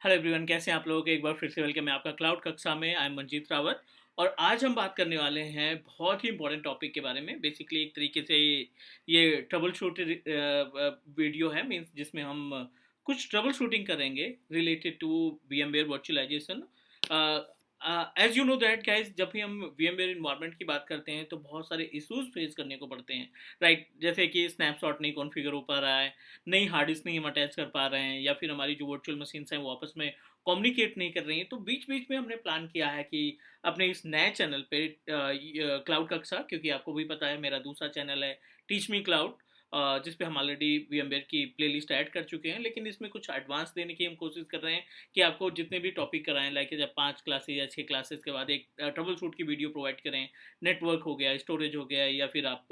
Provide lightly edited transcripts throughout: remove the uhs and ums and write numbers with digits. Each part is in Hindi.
हेलो एवरीवन, कैसे हैं आप लोग। एक बार फिर से वेलकम है आपका क्लाउड कक्षा में। आई एम मंजीत रावत और आज हम बात करने वाले हैं बहुत ही इंपॉर्टेंट टॉपिक के बारे में। बेसिकली एक तरीके से ये ट्रबल शूट वीडियो है, मींस जिसमें हम कुछ ट्रबल शूटिंग करेंगे related to VMware virtualization. As you know that guys, जब भी हम VMware इन्वायरमेंट की बात करते हैं तो बहुत सारे इश्यूज फेस करने को पड़ते हैं, राइट। जैसे कि स्नैपशॉट नहीं कॉन्फ़िगर हो पा रहा है, नई हार्ड डिस्क नहीं हम अटैच कर पा रहे हैं, या फिर हमारी जो वर्चुअल मशीन्स हैं वो आपस में कम्युनिकेट नहीं कर रही हैं। तो बीच बीच में हमने प्लान किया है कि अपने इस नए चैनल पे क्लाउड कक्षा, क्योंकि आपको भी पता है मेरा दूसरा चैनल है टीच मी क्लाउड, जिस पे हम ऑलरेडी VMware की प्लेलिस्ट ऐड कर चुके हैं, लेकिन इसमें कुछ एडवांस देने की हम कोशिश कर रहे हैं कि आपको जितने भी टॉपिक कराएं, लाइक जब 5 क्लासेज या 6 क्लासेज के बाद एक ट्रबल शूट की वीडियो प्रोवाइड करें। नेटवर्क हो गया, स्टोरेज हो गया, या फिर आप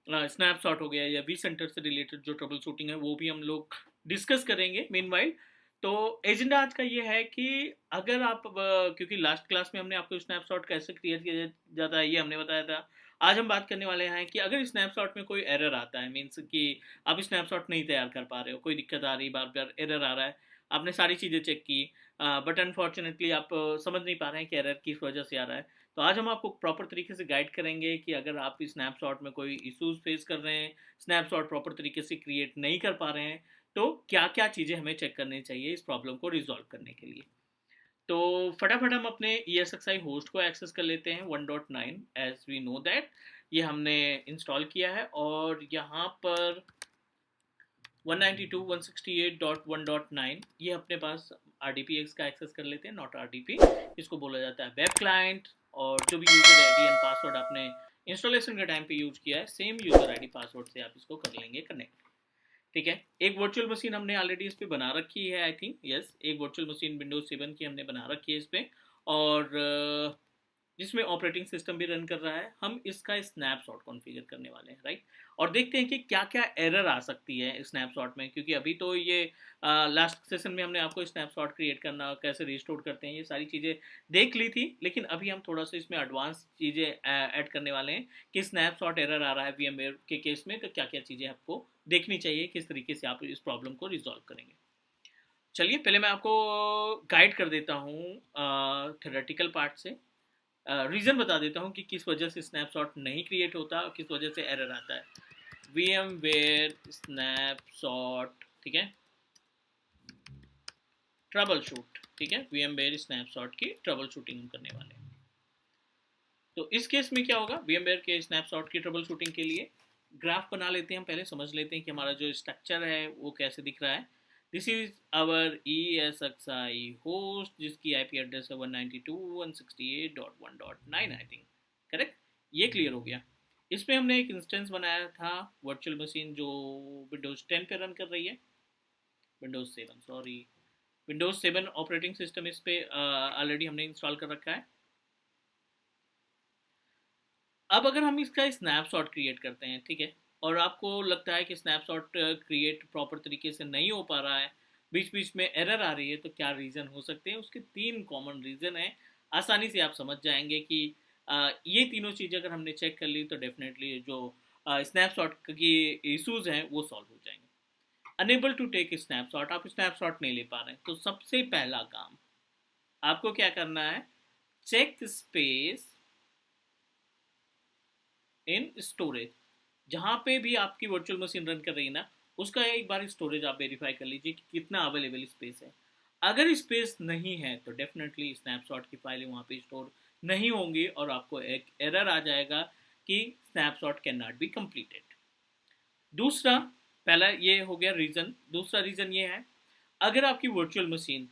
स्नैपशॉट हो गया, या वी सेंटर से रिलेटेड जो ट्रबल शूटिंग है वो भी हम लोग डिस्कस करेंगे मीनवाइल। तो एजेंडा आज का ये है कि अगर आप क्योंकि लास्ट क्लास में हमने आपको स्नैपशॉट कैसे क्रिएट किया जाता है ये हमने बताया था। आज हम बात करने वाले हैं कि अगर स्नैपशॉट में कोई एरर आता है, मीन्स कि आप स्नैपशॉट नहीं तैयार कर पा रहे हो, कोई दिक्कत आ रही, बार बार एरर आ रहा है, आपने सारी चीज़ें चेक की, बट अनफॉर्चुनेटली आप समझ नहीं पा रहे हैं कि एरर किस वजह से आ रहा है। तो आज हम आपको प्रॉपर तरीके से गाइड करेंगे कि अगर आप स्नैपशॉट में कोई इश्यूज फेस कर रहे हैं, स्नैपशॉट प्रॉपर तरीके से क्रिएट नहीं कर पा रहे हैं, तो क्या क्या चीज़ें हमें चेक करनी चाहिए इस प्रॉब्लम को रिजॉल्व करने के लिए। तो फटाफट हम अपने ESXi होस्ट को एक्सेस कर लेते हैं 1.9। एज वी नो दैट ये हमने इंस्टॉल किया है, और यहाँ पर 192.168.1.9 ये अपने पास RDPX का एक्सेस कर लेते हैं, नॉट RDP। इसको बोला जाता है वेब क्लाइंट। और जो भी यूज़र आईडी एंड पासवर्ड आपने इंस्टॉलेशन के टाइम पे यूज किया है, सेम यूज़र आईडी पासवर्ड से आप इसको कर लेंगे कनेक्ट। ठीक है, एक वर्चुअल मशीन हमने ऑलरेडी इस पे बना रखी है, आई थिंक यस। एक वर्चुअल मशीन विंडोज 7 की हमने बना रखी है इस पे, और जिसमें ऑपरेटिंग सिस्टम भी रन कर रहा है। हम इसका स्नैपशॉट कॉन्फ़िगर करने वाले हैं, राइट। और देखते हैं कि क्या क्या एरर आ सकती है स्नैपशॉट में, क्योंकि अभी तो ये लास्ट सेशन में हमने आपको स्नैपशॉट क्रिएट करना, कैसे रिस्टोर करते हैं, ये सारी चीज़ें देख ली थी, लेकिन अभी हम थोड़ा सा इसमें एडवांस चीज़ें ऐड करने वाले हैं कि स्नैपशॉट एरर आ रहा है VMware के केस में, तो क्या क्या चीज़ें आपको देखनी चाहिए, किस तरीके से आप इस प्रॉब्लम को रिजॉल्व करेंगे। चलिए पहले मैं आपको गाइड कर देता हूँ थ्योरेटिकल पार्ट से। रीज़न बता देता हूँ कि किस वजह से स्नैपशॉट नहीं क्रिएट होता और किस वजह से एरर आता है। VMware स्नैपशॉट, ठीक है, ट्रबल शूट, ठीक है, VMware स्नैपशॉट की ट्रबल शूटिंग हम करने वाले हैं। तो इस केस में क्या होगा, VMware के स्नैपशॉट की ट्रबल शूटिंग के लिए ग्राफ बना लेते हैं। हम पहले समझ लेते हैं कि हमारा जो स्ट्रक्चर है वो कैसे दिख रहा है। This is our ESXi host, जिसकी IP एड्रेस है 192.168.1.9, आई थिंक, करेक्ट। ये क्लियर हो गया। इसमें हमने एक इंस्टेंस बनाया था वर्चुअल मशीन जो विंडोज 10 पे रन कर रही है, Windows 7 sorry, Windows 7 operating system इस पे ऑलरेडी हमने इंस्टॉल कर रखा है। अब अगर हम इसका स्नैपशॉट क्रिएट करते हैं, ठीक है, और आपको लगता है कि स्नैपशॉट क्रिएट प्रॉपर तरीके से नहीं हो पा रहा है, बीच बीच में एरर आ रही है, तो क्या रीज़न हो सकते हैं। उसके 3 कॉमन रीज़न हैं। आसानी से आप समझ जाएंगे कि ये तीनों चीज़ें अगर हमने चेक कर ली तो डेफिनेटली जो स्नैपशॉट की इशूज़ हैं वो सॉल्व हो जाएंगे। अनेबल टू टेक स्नैपशॉट, आप स्नैपशॉट नहीं ले पा रहे हैं, तो सबसे पहला काम आपको क्या करना है, चेक स्पेस इन स्टोरेज। जहाँ पे भी आपकी वर्चुअल मशीन रन कर रही है ना, उसका एक बार स्टोरेज आप वेरीफाई कर लीजिए कि कितना अवेलेबल स्पेस है। अगर स्पेस नहीं है तो डेफिनेटली स्नैपशॉट की फाइलें वहाँ पे स्टोर नहीं होंगी और आपको एक एरर आ जाएगा कि snapshot can not be completed. दूसरा, पहला ये हो गया रीज़न। दूसरा रीज़न ये है, अगर आपकी वर्चुअल मशीन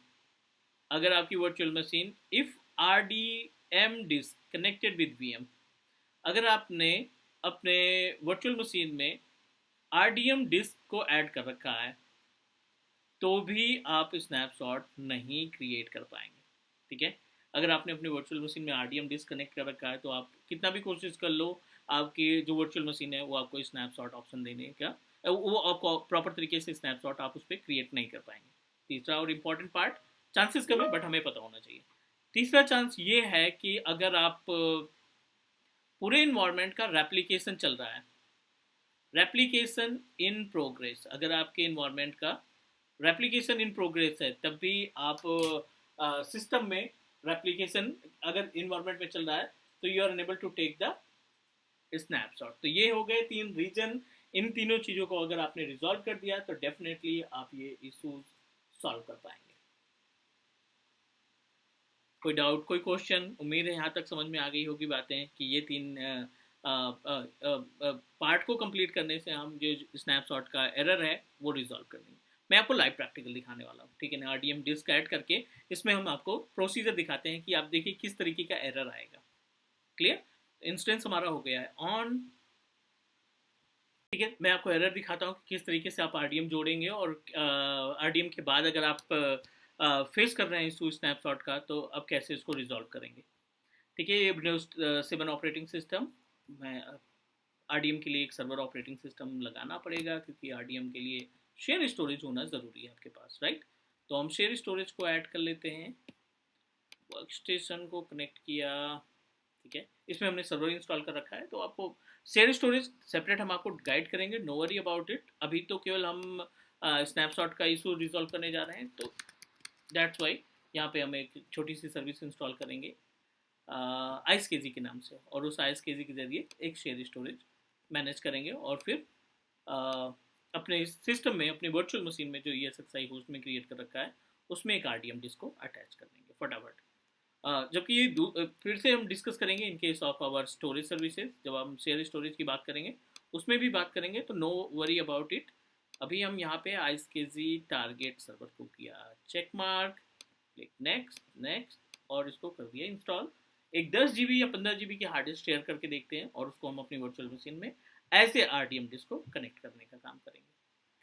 अगर आपकी virtual machine if RDM disk connected with VM, अगर आपने अपने वर्चुअल मशीन में RDM डिस्क को ऐड कर रखा है, तो भी आप स्नैपशॉट नहीं क्रिएट कर पाएंगे, ठीक है। अगर आपने अपनी वर्चुअल मशीन में RDM डिस्क कनेक्ट कर रखा है, तो आप कितना भी कोशिश कर लो, आपकी जो वर्चुअल मशीन है वो आपको स्नैपशॉट ऑप्शन देने का, वो आपको प्रॉपर तरीके से स्नैपशॉट आप उस पर क्रिएट नहीं कर पाएंगे। तीसरा और इम्पॉर्टेंट पार्ट, चांसेस कम है बट हमें पता होना चाहिए। तीसरा चांस ये है कि अगर आप पूरे इन्वायरमेंट का रेप्लिकेशन चल रहा है, रेप्लिकेशन इन प्रोग्रेस, अगर आपके इन्वायरमेंट का रेप्लिकेशन इन प्रोग्रेस है तब भी आप सिस्टम में रेप्लिकेशन अगर इन्वायरमेंट में चल रहा है तो you are unable to take the snapshot. तो ये हो गए 3 रीजन। इन तीनों चीज़ों को अगर आपने रिजॉल्व कर दिया तो डेफिनेटली आप ये इशूज सॉल्व कर पाएंगे। कोई डाउट, कोई क्वेश्चन? उम्मीद है यहाँ तक समझ में आ गई होगी बातें कि ये 3 पार्ट को कंप्लीट करने से हम जो स्नैपशॉट का एरर है वो रिजॉल्व कर लेंगे। मैं आपको लाइव प्रैक्टिकल दिखाने वाला हूँ, ठीक है ना। RDM डिस्क ऐड करके इसमें हम आपको प्रोसीजर दिखाते हैं कि आप देखिए किस तरीके का एरर आएगा। क्लियर? इंस्टेंस हमारा हो गया है ऑन, ठीक है। मैं आपको एरर दिखाता हूँ कि किस तरीके से आप RDM जोड़ेंगे और RDM के बाद अगर आप फेस कर रहे हैं इशू स्नैपशॉट का तो आप कैसे इसको रिजॉल्व करेंगे। ठीक है, ये विंडोज 7 ऑपरेटिंग सिस्टम, मैं RDM के लिए एक सर्वर ऑपरेटिंग सिस्टम लगाना पड़ेगा क्योंकि RDM के लिए शेयर स्टोरेज होना ज़रूरी है आपके पास, राइट। तो हम शेयर स्टोरेज को ऐड कर लेते हैं, वर्क स्टेशन को कनेक्ट किया, ठीक है। इसमें हमने सर्वर इंस्टॉल कर रखा है तो आपको शेयर स्टोरेज सेपरेट हम आपको गाइड करेंगे, नो वरी अबाउट इट। अभी तो केवल हम स्नैपशॉट का इशू रिजॉल्व करने जा रहे हैं, तो दैट्स वाई यहाँ पे हम एक छोटी सी सर्विस इंस्टॉल करेंगे आइसकेजी के नाम से, और उस आइसकेजी के जरिए एक शेयर स्टोरेज मैनेज करेंगे और फिर अपने सिस्टम में, अपनी वर्चुअल मशीन में जो ESXi होस्ट में क्रिएट कर रखा है उसमें एक RDM डिस्क को अटैच कर देंगे फटाफट। जबकि ये फिर से हम डिस्कस करेंगे in case of our storage services, जब हम शेयर स्टोरेज की बात करेंगे उसमें भी बात करेंगे, तो नो वरी अबाउट इट। अभी हम यहाँ पे आइसकेजी टारगेट सर्वर को किया check mark, click next next, और इसको कर दिया इंस्टॉल। एक 10 GB या 15 GB की हार्ड डिस्क शेयर करके देखते हैं और उसको हम अपनी वर्चुअल मशीन में ऐसे RDM डिस्क को कनेक्ट करने का काम करेंगे,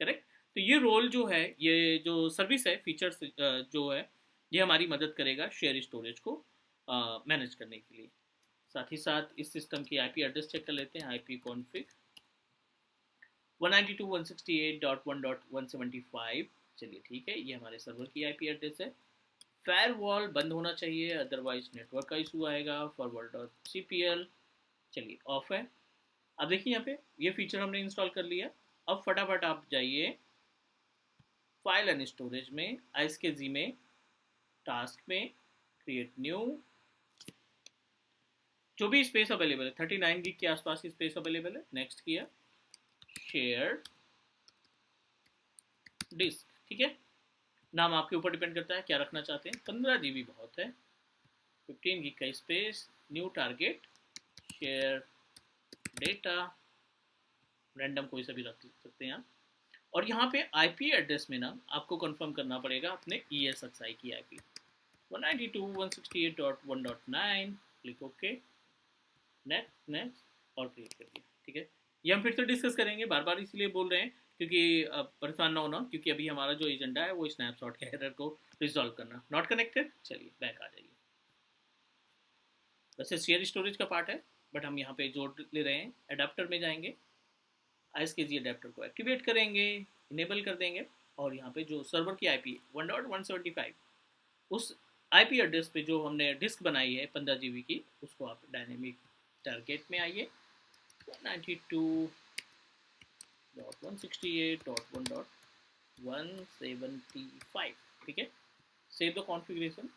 करेक्ट। तो ये रोल जो है, ये जो सर्विस है, फीचर्स जो है, ये हमारी मदद करेगा शेयर स्टोरेज को मैनेज करने के लिए। साथ ही साथ इस सिस्टम की IP एड्रेस चेक कर लेते हैं, IP कॉन्फ़िग 192.168.1.175। चलिए ठीक है, ये हमारे सर्वर की IP एड्रेस है। फायरवॉल बंद होना चाहिए, अदरवाइज नेटवर्क का इशू आएगा। फॉरवर्ड.cpl चलिए ऑफ है। अब देखिए यहाँ पे ये फीचर हमने इंस्टॉल कर लिया। अब फटाफट आप जाइए फाइल एंड स्टोरेज में, आइसकेजी में, टास्क में, क्रिएट न्यू, जो भी स्पेस अवेलेबल है 39 GB के आसपास की स्पेस अवेलेबल है, नेक्स्ट किया, शेयर डिस्क, ठीक है। नाम आपके ऊपर डिपेंड करता है क्या रखना चाहते हैं, 15 GB बहुत है, 15 GB का space, new target, share data, random कोई सा भी रख सकते हैं आप। और यहाँ पे IP एड्रेस में ना आपको कंफर्म करना पड़ेगा अपने ESXi की IP 192.168.1.9, click okay, next next, और क्लिक कर दिया, ठीक है। ये हम फिर से डिस्कस करेंगे, बार बार इसलिए बोल रहे हैं क्योंकि परेशान ना होना, क्योंकि अभी हमारा जो एजेंडा है वो स्नैपशॉट के एरर को रिजॉल्व करना। नॉट कनेक्टेड, चलिए बैक आ जाइए। वैसे शेयर स्टोरेज का पार्ट है बट हम यहाँ पे जोड़ ले रहे हैं। एडाप्टर में जाएंगे, आइसकेजी एडाप्टर को एक्टिवेट करेंगे, इनेबल कर देंगे, और यहाँ पे जो सर्वर की IP 1.175 उस IP एड्रेस पे जो हमने डिस्क बनाई है 15 GB की, उसको आप डायनेमिक टारगेट में आइए 192.168.1.175, ठीक है। Save the configuration.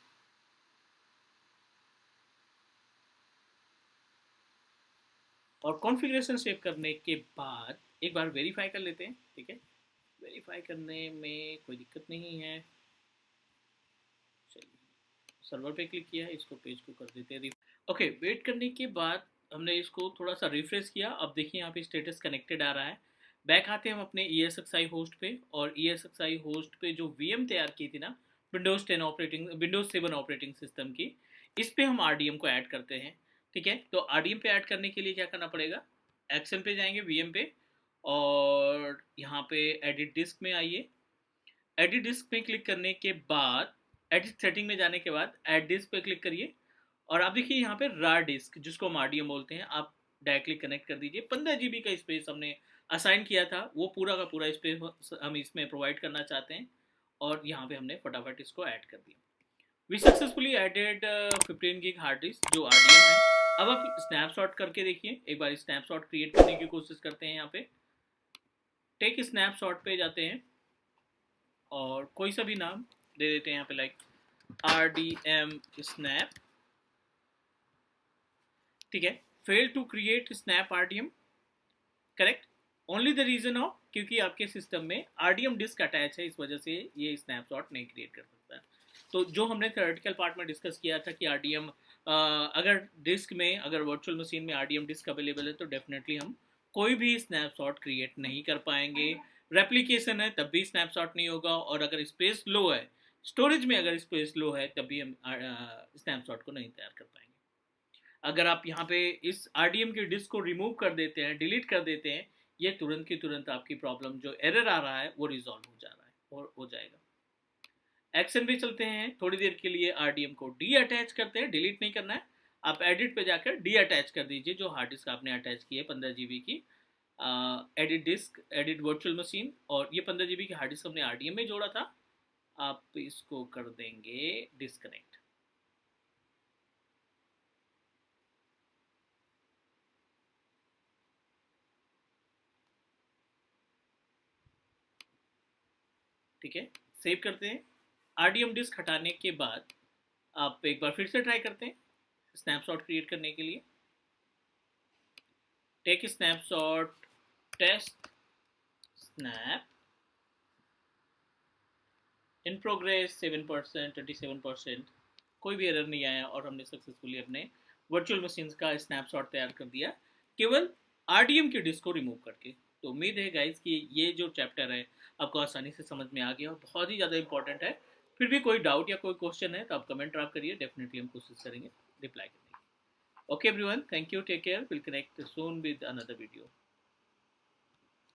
और कॉन्फ़िगरेशन सेव करने के बाद एक बार वेरीफाई कर लेते हैं, ठीक है। वेरीफाई करने में कोई दिक्कत नहीं है। चलिए सर्वर पे क्लिक किया है, इसको पेज को कर देते हैं। ओके, वेट करने के बाद हमने इसको थोड़ा सा रिफ्रेश किया। अब देखिए यहाँ पे स्टेटस कनेक्टेड आ रहा है। बैक आते हैं हम अपने ESXi होस्ट पे, और ESXi होस्ट पे जो VM तैयार की थी ना विंडोज 7 ऑपरेटिंग सिस्टम की, इस पे हम RDM को ऐड करते हैं, ठीक है। तो RDM पे ऐड करने के लिए क्या करना पड़ेगा, एक्शन पे जाएंगे, VM पे, और यहाँ पे एडिट डिस्क में आइए। एडिट डिस्क पे क्लिक करने के बाद, एडिट सेटिंग में जाने के बाद एड डिस्क पे क्लिक करिए, और आप देखिए यहाँ पे रार डिस्क, जिसको हम RDM बोलते हैं, आप डायरेक्टली कनेक्ट कर दीजिए। 15 GB का स्पेस हमने असाइन किया था, वो पूरा का पूरा स्पेस हम इसमें प्रोवाइड करना चाहते हैं, और यहाँ पे हमने फटाफट इसको ऐड कर दिया। We successfully added 15 GB hard disk जो RDM है। अब आप स्नैपशॉट करके देखिए, एक बार स्नैपशॉट क्रिएट करने की कोशिश करते हैं। यहाँ पे टेक स्नैपशॉट पे जाते हैं, और कोई सा भी नाम दे देते हैं यहाँ पे, लाइक RDM snap, ठीक है। Fail to create snap RDM, correct. Only the reason of, क्योंकि आपके सिस्टम में RDM डिस्क अटैच है, इस वजह से ये स्नैपशॉट नहीं क्रिएट कर सकता है। तो जो हमने थ्योरेटिकल पार्ट में डिस्कस किया था कि RDM अगर डिस्क में, अगर वर्चुअल मशीन में RDM डिस्क अवेलेबल है तो डेफिनेटली हम कोई भी स्नैपशॉट क्रिएट नहीं कर पाएंगे। रेप्लीकेशन है तब भी स्नैपशॉट नहीं होगा, और अगर स्पेस लो है, स्टोरेज में अगर स्पेस लो है, तब भी हम स्नैपशॉट को नहीं तैयार कर पाएंगे। अगर आप यहाँ पे इस RDM के डिस्क को रिमूव कर देते हैं, डिलीट कर देते हैं, ये तुरंत की तुरंत आपकी प्रॉब्लम, जो एरर आ रहा है वो रिजॉल्व हो जा रहा है और हो जाएगा। एक्शन पे चलते हैं, थोड़ी देर के लिए RDM को डी अटैच करते हैं, डिलीट नहीं करना है। आप एडिट पे जाकर डी अटैच कर दीजिए जो हार्ड डिस्क आपने अटैच की है 15 GB की, edit disk, edit virtual machine, और ये 15 GB की हार्ड डिस्क हमने RDM में जोड़ा था, आप इसको कर देंगे डिस्कनेक्ट। ठीक है, सेव करते हैं। RDM डिस्क हटाने के बाद आप एक बार फिर से ट्राई करते हैं स्नैपशॉट क्रिएट करने के लिए। Take snapshot, test snap, in progress 7%, 27%, कोई भी एरर नहीं आया और हमने सक्सेसफुली अपने वर्चुअल मशीन्स का स्नैपशॉट तैयार कर दिया, केवल RDM के डिस्क को रिमूव करके। तो उम्मीद है गाइस कि ये जो चैप्टर है आपको आसानी से समझ में आ गया और बहुत ही ज़्यादा इंपॉर्टेंट है। फिर भी कोई डाउट या कोई क्वेश्चन है तो आप कमेंट ड्रॉप करिए, डेफिनेटली हम कोशिश करेंगे रिप्लाई करने की। Okay everyone, thank you, take care, will connect soon with another video.